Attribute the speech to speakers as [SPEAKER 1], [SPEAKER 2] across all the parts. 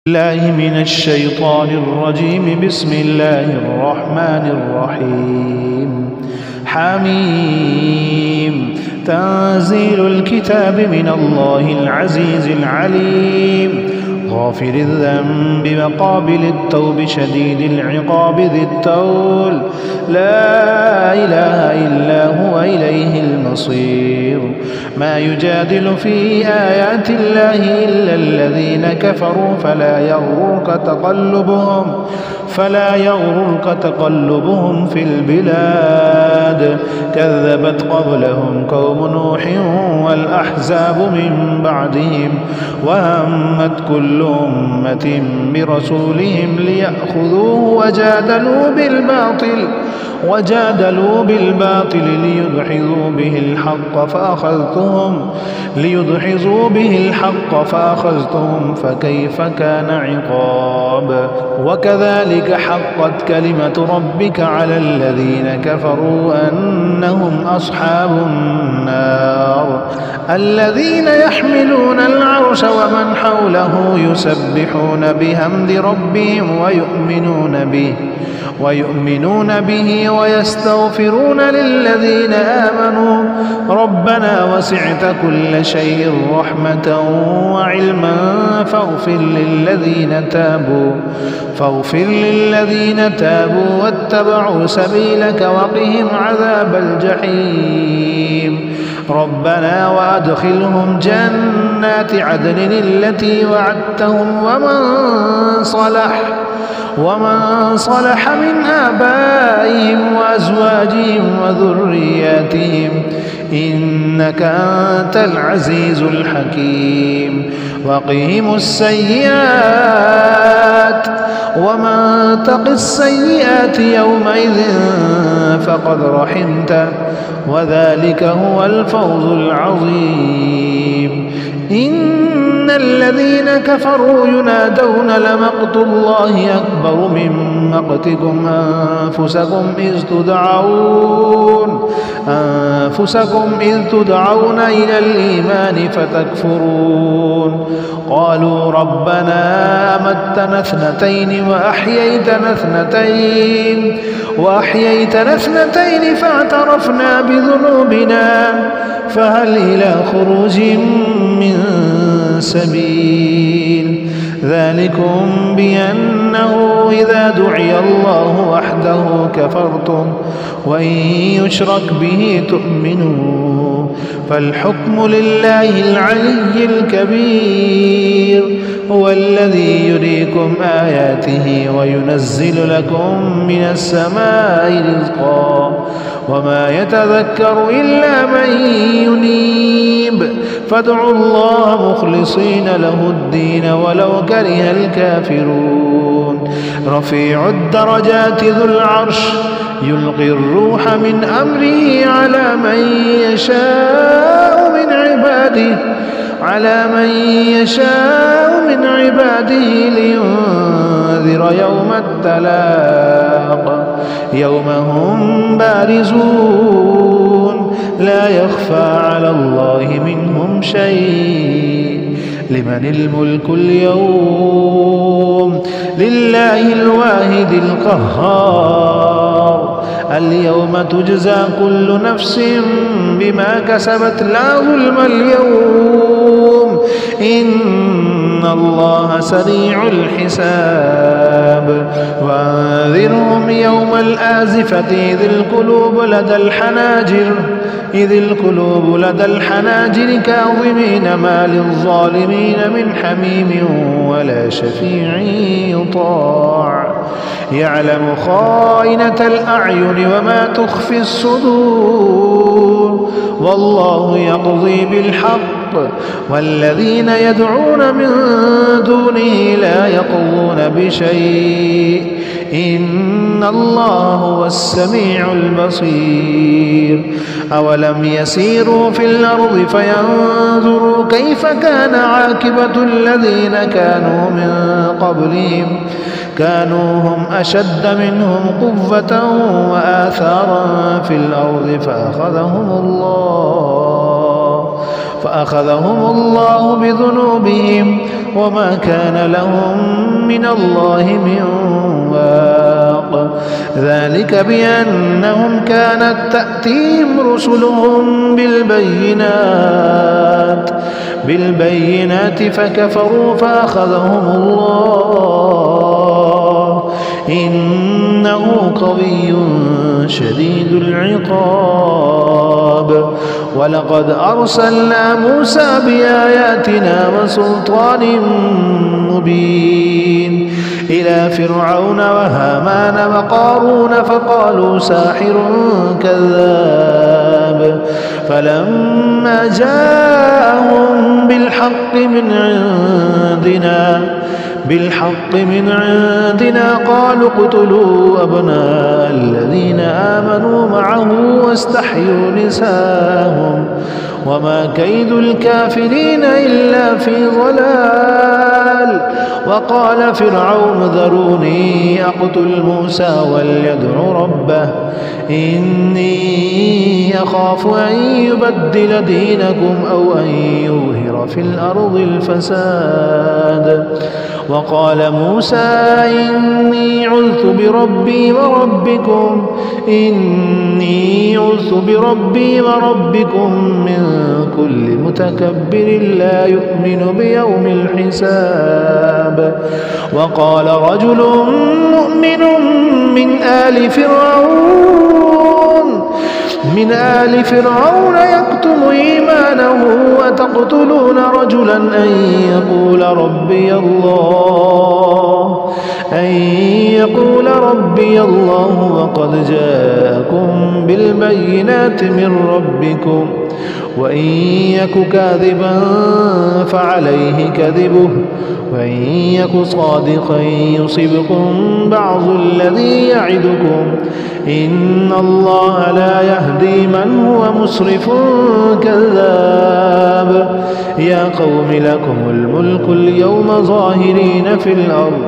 [SPEAKER 1] الله من الشيطان الرجيم. بسم الله الرحمن الرحيم. حميم. تنزيل الكتاب من الله العزيز العليم، غافر الذنب وقابل التوب شديد العقاب ذي الطول، لا إله إلا هو إليه المصير. ما يجادل في آيات الله إلا الذين كفروا فلا يغررك تقلبهم في البلاد. كذبت قبلهم قوم نوح والأحزاب من بعدهم، وهمت كل أمة برسولهم ليأخذوه وجادلوا بالباطل ليدحضوا به الحق فأخذتهم فكيف كان عقاب. وكذلك حقت كلمة ربك على الذين كفروا أنهم أصحاب النار. الذين يحملون العرش ومن حوله يسبحون بحمد ربهم ويؤمنون به ويستغفرون للذين آمنوا ربنا وسعت كل شيء رحمة وعلما فاغفر للذين تابوا واتبعوا سبيلك وقهم عذاب الجحيم. ربنا وأدخلهم جنات عدن التي وعدتهم ومن صلح من آبائهم وأزواجهم وذرياتهم إنك أنت العزيز الحكيم. وقهم السيئات ومن تق السيئات يومئذ فقد رحمته وذلك هو الفوز العظيم. إن الذين كفروا ينادون لمقت الله أكبر من مقتكم أنفسكم إذ تدعون إلى الإيمان فتكفرون. قالوا ربنا أمتنا اثنتين وأحييتنا اثنتين فاعترفنا بذنوبنا فهل إلى خروج من سبيل. ذلكم بأنه إذا دعي الله وحده كفرتم وإن يشرك به تؤمنوا فالحكم لله العلي الكبير. هو الذي يريكم آياته وينزل لكم من السماء رزقا وما يتذكر إلا من ينيب. فادعوا الله مخلصين له الدين ولو كره الكافرون. رفيع الدرجات ذو العرش يلقي الروح من أمره على من يشاء من عباده لينذر يوم التلاق يوم هم بارزون لا يخفى على الله منهم شيء. لمن الملك اليوم؟ لله الواحد القهار. اليوم تجزى كل نفس بما كسبت لا ظلم اليوم إن الله سريع الحساب. وأنذرهم يوم الآزفة إذ القلوب لدى الحناجر كاظمين ما للظالمين من حميم ولا شفيع يطاع. يعلم خائنة الأعين وما تخفي الصدور والله يقضي بالحق والذين يدعون من دونه لا يقضون بشيء إن الله هو السميع البصير. أولم يسيروا في الأرض فينظروا كيف كان عاقبة الذين كانوا من قبلهم كانوا هم أشد منهم قوة وآثارا في الأرض فأخذهم الله بذنوبهم وما كان لهم من الله من واق. ذلك بأنهم كانت تأتيهم رسلهم بالبينات فكفروا فأخذهم الله إنه قوي شديد العقاب. ولقد أرسلنا موسى بآياتنا وسلطان مبين إلى فرعون وهامان وقارون فقالوا ساحر كذاب. فلما جاءهم بالحق من عندنا قالوا اقتلوا أبناء الذين آمنوا معه واستحيوا نساءهم وما كيد الكافرين إلا في ضلال. وقال فرعون ذروني أقتل موسى وليدع ربه إني أخاف أن يبدل دينكم أو أن يظهر في الأرض الفساد. وقال موسى إني عذت بربي وربكم من كل متكبر لا يؤمن بيوم الحساب. وقال رجل مؤمن من آل فرعون يكتم إيمانه وتقتلون رجلا أن يقول ربي الله وقد جاءكم بالبينات من ربكم وإن يك كاذبا فعليه كذبه وإن يك صادقا يصبكم بعض الذي يعدكم إن الله لا يهدي من هو مسرف كذاب. يا قوم لكم الملك اليوم ظاهرين في الأرض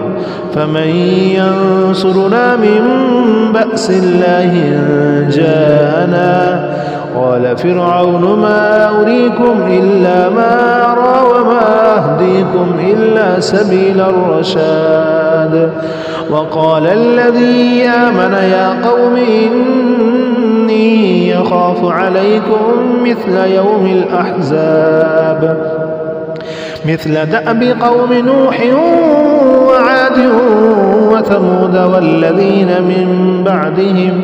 [SPEAKER 1] فمن ينصرنا من بأس الله إن جاءنا. قال فرعون ما أريكم إلا ما أرى وما أهديكم إلا سبيل الرشاد. وقال الذي آمن يا قوم إني يخاف عليكم مثل يوم الأحزاب مثل دأب قوم نوح وعاد وثمود والذين من بعدهم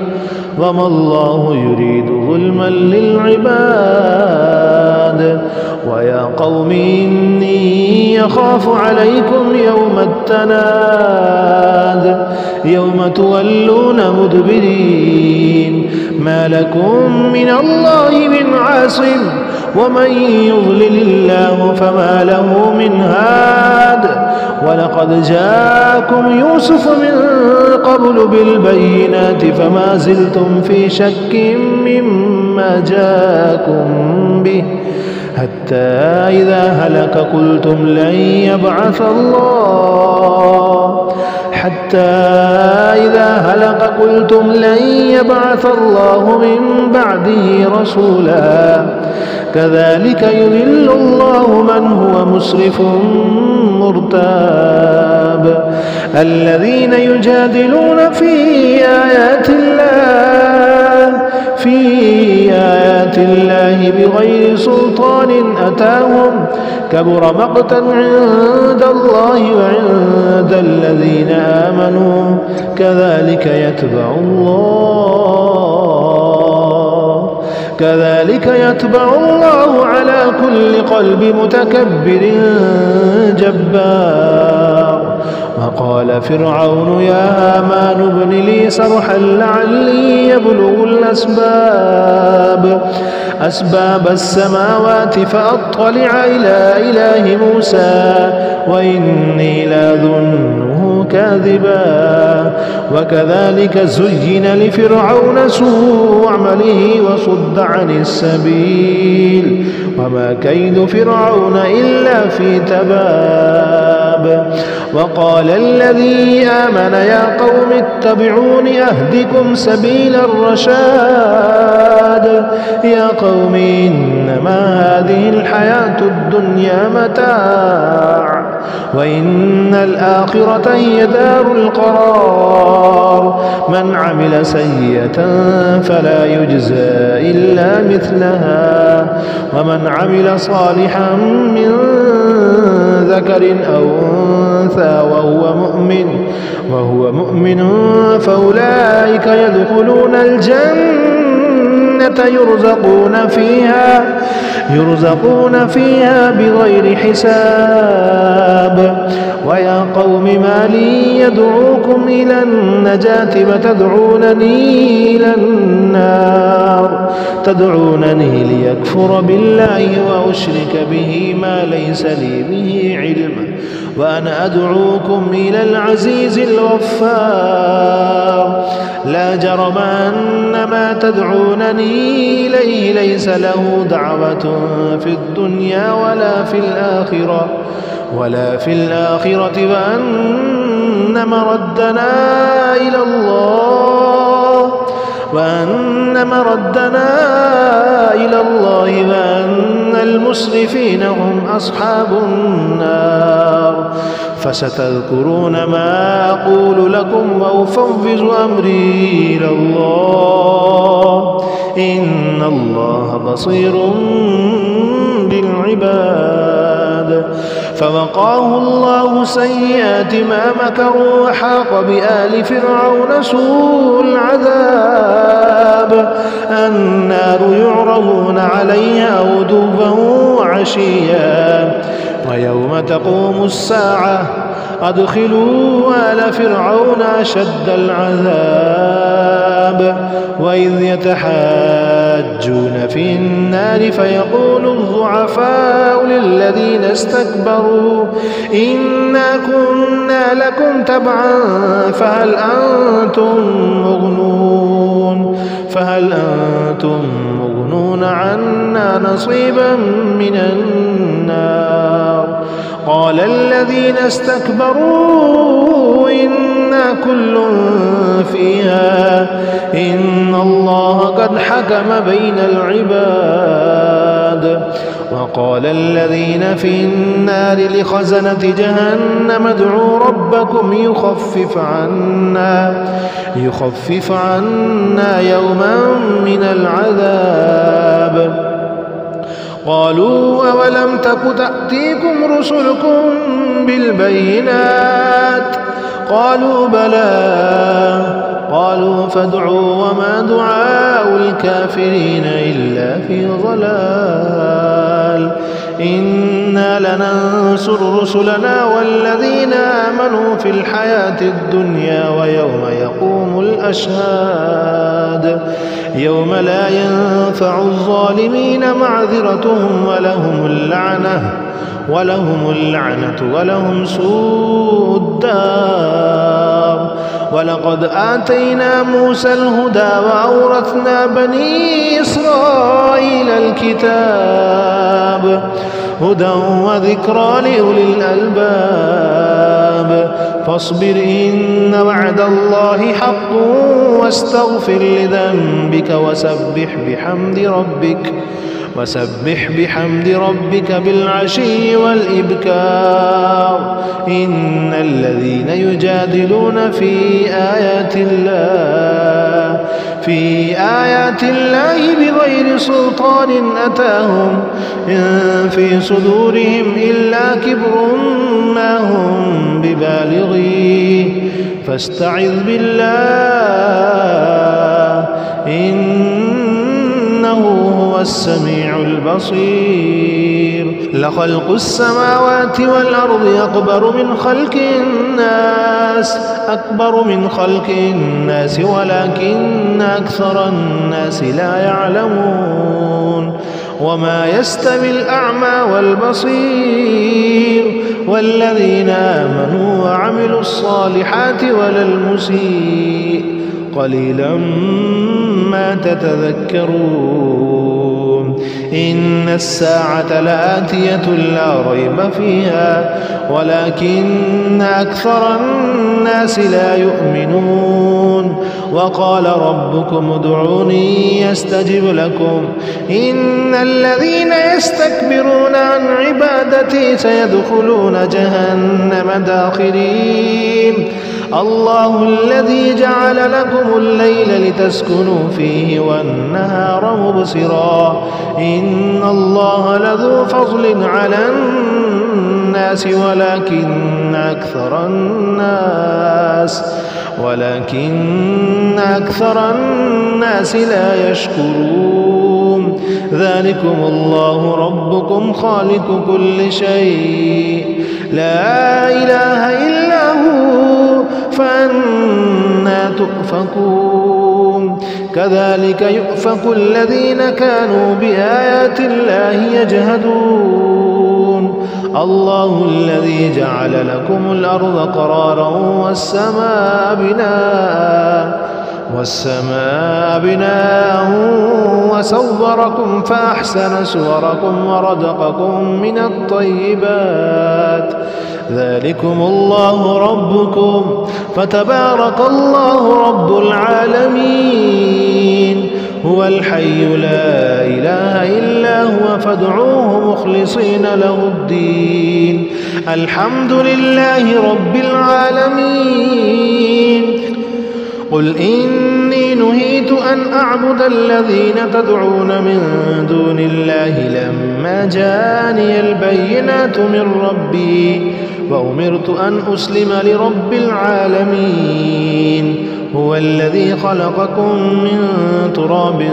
[SPEAKER 1] وما الله يريد ظلما للعباد. ويا قوم إني يخاف عليكم يوم التناد يوم تولون مدبرين ما لكم من الله من عاصم ومن يضلل الله فما له من هاد. ولقد جاءكم يوسف من قبل بالبينات فما زلتم في شك مما جاءكم به حتى إذا هلك قلتم لن يبعث الله من بعده رسولا. كذلك يضل الله من هو مسرف مرتاب. الذين يجادلون في آيات الله بغير سلطان أتاهم كبر مقتا عند الله وعند الذين آمنوا كذلك يتبع الله على كل قلب متكبر جبار. وقال فرعون يا هامان ابن لي صرحا لعلي يبلغ أسباب السماوات فأطلع إلى إله موسى وإني لأظنه كاذبا. وكذلك زين لفرعون سوء عمله وصد عن السبيل وما كيد فرعون إلا في تباب. وقال الذي آمن يا قوم اتبعون أهدكم سبيل الرشاد. يا قوم إنما هذه الحياة الدنيا متاع وإن الآخرة هي دار القرار. من عمل سيئة فلا يجزى إلا مثلها، ومن عمل صالحا من ذكر أو أنثى وهو مؤمن فأولئك يدخلون الجنة يرزقون فيها بغير حساب. ويا قوم ما لي يدعوكم إلى النجاة وتدعونني إلى النار، تدعونني ليكفر بالله وأشرك به ما ليس لي به علم، وأنا أدعوكم إلى العزيز الغفار. لا جرم أن ما تدعونني إليه ليس له دعوة في الدنيا ولا في الآخرة وأن مردنا إلى الله وأن المسرفين هم أصحاب النار. فستذكرون ما أقول لكم وأفوض أمري إلى الله، إن الله بصير بالعباد. فوقاه الله سيئات ما مكروا وحاق بآل فرعون سوء العذاب. النار يعرضون عليها غدوا وعشيا ويوم تقوم الساعة أدخلوا آل فرعون أشد العذاب. وإذ يتحاجون في النار فيقول الضعفاء للذين استكبروا إنا كنا لكم تبعا فهل أنتم مغنون عنا نصيبا من النار. قال الذين استكبروا إنا كل فيها إن الله قد حكم بين العباد. وقال الذين في النار لخزنة جهنم ادعوا ربكم يخفف عنا يوما من العذاب. قالوا أولم تك تأتيكم رسلكم بالبينات؟ قالوا بلى. قالوا فادعوا وما دعاء الكافرين إلا في ضلال. إنا لننصر رسلنا والذين آمنوا في الحياة الدنيا ويوم يقوم الأشهاد، يوم لا ينفع الظالمين معذرتهم ولهم اللعنة ولهم سوء الدار. ولقد آتينا موسى الهدى وأورثنا بني إسرائيل الكتاب هدى وذكرى لأولي الألباب. فاصبر إن وعد الله حق واستغفر لذنبك وسبح بحمد ربك بالعشي والإبكار. إن الذين يجادلون في آيات الله بغير سلطان أتاهم إن في صدورهم إلا كبر ما هم ببالغيه فاستعذ بالله إنه هو السميع البصير. لخلق السماوات والأرض أكبر من خلق الناس ولكن أكثر الناس لا يعلمون. وما يستوي الأعمى والبصير والذين آمنوا وعملوا الصالحات ولا المسيء قليلا ما تتذكرون. إن الساعة لآتية لا ريب فيها ولكن أكثر الناس لا يؤمنون وقال ربكم ادعوني يستجب لكم إن الذين يستكبرون عن عبادتي سيدخلون جهنم داخرين الله الذي جعل لكم الليل لتسكنوا فيه والنهار مبصرا إن الله لذو فضل على الناس ولكن أكثر الناس لا يشكرون ذلكم الله ربكم خالق كل شيء لا إله إلا هو فأنى تؤفكون كذلك يؤفك الذين كانوا بآيات الله يجهدون الله الذي جعل لكم الأرض قرارا والسماء بناء وصوركم فأحسن صوركم ورزقكم من الطيبات ذلكم الله ربكم فتبارك الله رب العالمين هو الحي لا إله إلا هو فادعوه مخلصين له الدين الحمد لله رب العالمين قل إني نهيت أن أعبد الذين تدعون من دون الله لما جاءني البينات من ربي وأمرت أن أسلم لرب العالمين هو الذي خلقكم من تراب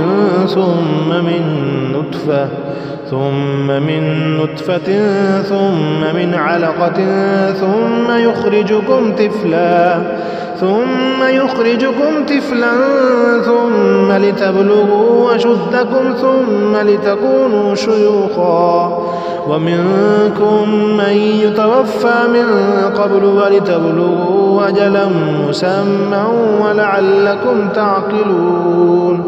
[SPEAKER 1] ثم من نطفة ثم من علقة ثم يخرجكم طفلا ثم لتبلغوا أشدكم ثم لتكونوا شيوخا ومنكم من يتوفى من قبل ولتبلغوا أجلا مسمى ولعلكم تعقلون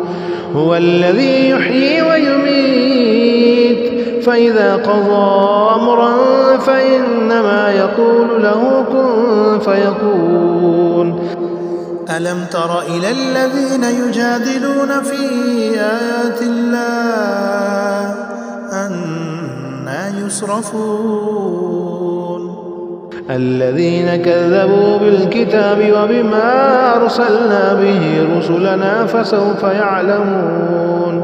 [SPEAKER 1] هو الذي يحيي ويميت فإذا قضى أمرا فإنما يقول له كن فيكون ألم تر إلى الذين يجادلون في آيات الله أنى يصرفون الذين كذبوا بالكتاب وبما أرسلنا به رسلنا فسوف يعلمون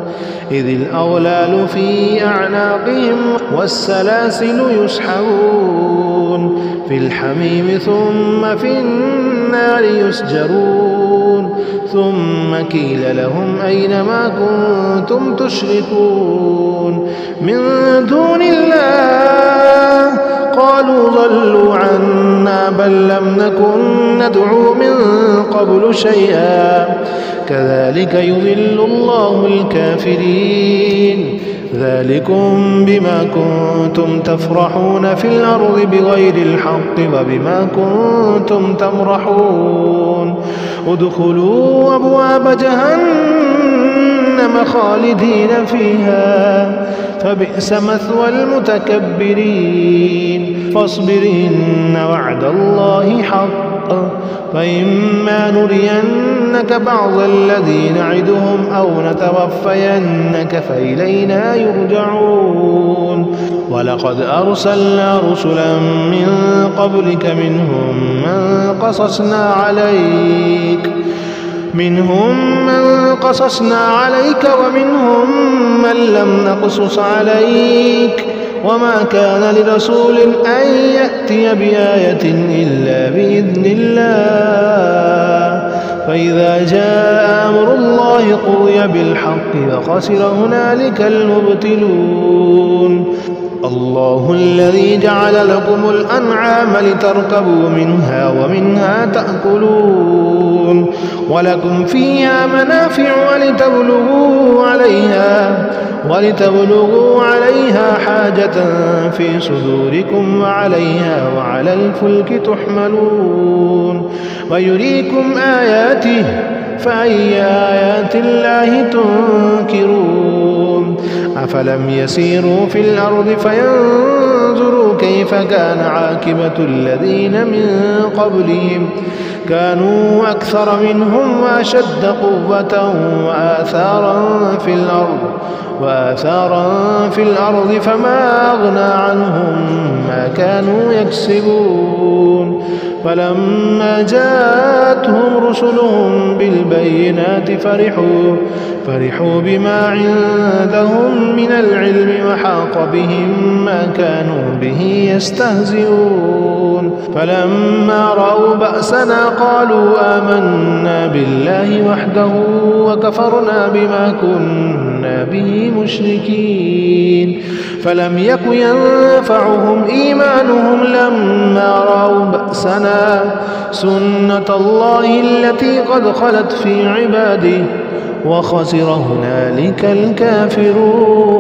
[SPEAKER 1] إذ الأغلال في أعناقهم والسلاسل يسحبون في الحميم ثم في النار يسجرون ثم قيل لهم أين ما كنتم تشركون من دون الله قالوا ضلوا عنا بل لم نكن ندعو من قبل شيئا كذلك يضل الله الكافرين ذلكم بما كنتم تفرحون في الأرض بغير الحق وبما كنتم تمرحون ادخلوا أبواب جهنم خالدين فيها فبئس مثوى المتكبرين فاصبر إن وعد الله حق فإما نرينك بعض الذي نعدهم أو نتوفينك فإلينا يرجعون ولقد أرسلنا رسلا من قبلك منهم من قصصنا عليك ومنهم من لم نقصص عليك وما كان لرسول أن يأتي بآية إلا بإذن الله فإذا جاء أمر الله قضي بالحق وخسر هنالك المبتلون الله الذي جعل لكم الأنعام لتركبوا منها ومنها تأكلون ولكم فيها منافع ولتبلغوا عليها حاجة في صدوركم وعليها وعلى الفلك تحملون ويريكم آياته فأي آيات الله تنكرون أفلم يسيروا في الأرض فينظروا كيف كان عاقبة الذين من قبلهم كانوا أكثر منهم وأشد قوة وآثارا في الأرض فما أغنى عنهم ما كانوا يكسبون فلما جاءتهم رسلهم بالبينات فرحوا بما عندهم من العلم وحاق بهم ما كانوا به يستهزئون فلما رأوا بأسنا قالوا آمنا بالله وحده وكفرنا بما كنا به مشركين فلم يك ينفعهم إيمانهم لما رأوا بأسنا سنة الله التي قد خلت في عباده وخسر هنالك الكافرون.